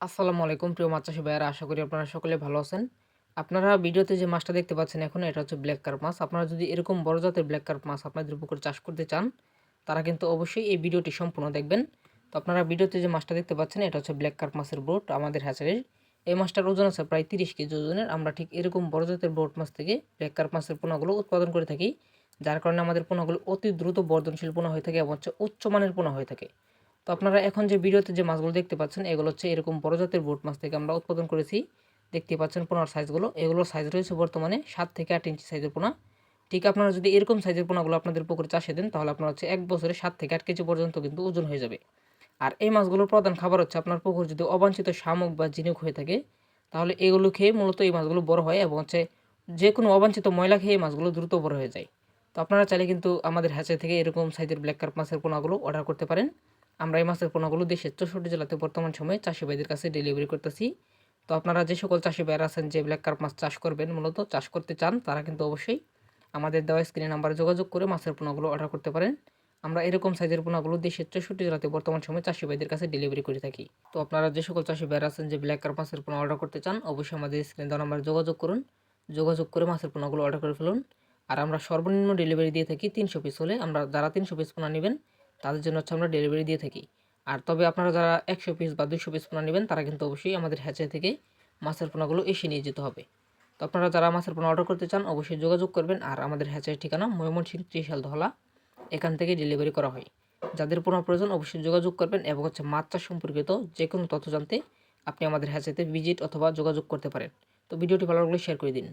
আসসালামু আলাইকুম প্রিয় মাছ চাষি ভাইয়েরা, আশা করি আপনারা সকলে ভালো আছেন। আপনারা ভিডিওতে যে মাছটা দেখতে পাচ্ছেন এখন, এটা হচ্ছে ব্ল্যাক কার্প মাছ। আপনারা যদি এরকম বড় জাতের ব্ল্যাক কার্প মাছ আপনাদের পুকুরে চাষ করতে চান, তারা কিন্তু অবশ্যই এই ভিডিওটি সম্পূর্ণ দেখবেন। তো আপনারা ভিডিওতে যে মাছটা দেখতে পাচ্ছেন, এটা হচ্ছে ব্ল্যাক কার্প মাছের বোট আমাদের হ্যাচারির। এই মাছটার ওজন আছে প্রায় 30 কেজি ওজনের। আমরা ঠিক এরকম বড় জাতের বোট মাছ থেকে ব্ল্যাক কার্প মাছের পোনাগুলো উৎপাদন করে থাকি, যার কারণে আমাদের পোনাগুলো অতি দ্রুত বর্ধনশীল পোনা হয়ে থাকে এবং হচ্ছে উচ্চমানের পোনা হয়ে থাকে। তো আপনারা এখন যে ভিডিওতে যে মাছগুলো দেখতে পাচ্ছেন, এগুলো হচ্ছে এরকম বড় জাতের বোট মাছ থেকে আমরা উৎপাদন করেছি। দেখতে পাচ্ছেন পোনার সাইজগুলো, এগুলোর সাইজ রয়েছে বর্তমানে 7 থেকে 8 ইঞ্চি সাইজের পোনা। ঠিক আপনারা যদি এরকম সাইজের পোনাগুলো আপনাদের পুকুরে চাষে দেন, তাহলে আপনার হচ্ছে এক বছরে 7 থেকে 8 কেজি পর্যন্ত কিন্তু ওজন হয়ে যাবে। আর এই মাছগুলোর প্রধান খাবার হচ্ছে, আপনার পুকুর যদি অবাঞ্ছিত শামুক বা ঝিনুক হয়ে থাকে, তাহলে এগুলো খেয়ে মূলত এই মাছগুলো বড় হয় এবং হচ্ছে যে কোনো অবাঞ্ছিত ময়লা খেয়ে এই মাছগুলো দ্রুত বড় হয়ে যায়। তো আপনারা চাইলে কিন্তু আমাদের হ্যাচারি থেকে এরকম সাইজের ব্ল্যাক কার্প মাছের পোনাগুলো অর্ডার করতে পারেন। আমরা এই মাছের পোনাগুলো দেশের 64 জেলাতে বর্তমান সময়ে চাষি ভাইদের কাছে ডেলিভারি করতেছি। তো আপনারা যে সকল চাষি ভাইরা আছেন যে ব্ল্যাক কার্প মাছ চাষ করবেন, মূলত চাষ করতে চান, তারা কিন্তু অবশ্যই আমাদের দেওয়া স্ক্রিনে নাম্বারে যোগাযোগ করে মাছের পোনাগুলো অর্ডার করতে পারেন। আমরা এরকম সাইজের পোনাগুলো দেশের 64 জেলাতে বর্তমান সময়ে চাষি ভাইদের কাছে ডেলিভারি করে থাকি। তো আপনারা যে সকল চাষি ভাইরা আছেন যে ব্ল্যাক কার্প মাছের পোনা অর্ডার করতে চান, অবশ্যই আমাদের স্ক্রিনে দেওয়া নাম্বারে যোগাযোগ করুন। যোগাযোগ করে মাছের পোনাগুলো অর্ডার করে ফেলুন। আর আমরা সর্বনিম্ন ডেলিভারি দিয়ে থাকি 300 পিস হলে। আমরা যারা 300 পিস পোনা নেবেন, তাদের জন্য হচ্ছে আমরা ডেলিভারি দিয়ে থাকি। আর তবে আপনারা যারা 100 পিস বা 200 পিস পোনা নেবেন, তারা কিন্তু অবশ্যই আমাদের হ্যাচারি থেকে মাছের পোনাগুলো এসে নিয়ে যেতে হবে। তো আপনারা যারা মাছের পোনা অর্ডার করতে চান, অবশ্যই যোগাযোগ করবেন। আর আমাদের হ্যাচারির ঠিকানা ময়মনসিংহ ত্রিশাল ধলা, এখান থেকে ডেলিভারি করা হয়। যাদের পোনা প্রয়োজন অবশ্যই যোগাযোগ করবেন এবং হচ্ছে মাছ চাষ সম্পর্কিত যে কোনো তথ্য জানতে আপনি আমাদের হ্যাচারিতে ভিজিট অথবা যোগাযোগ করতে পারেন। তো ভিডিওটি ভালো লাগলে শেয়ার করে দিন।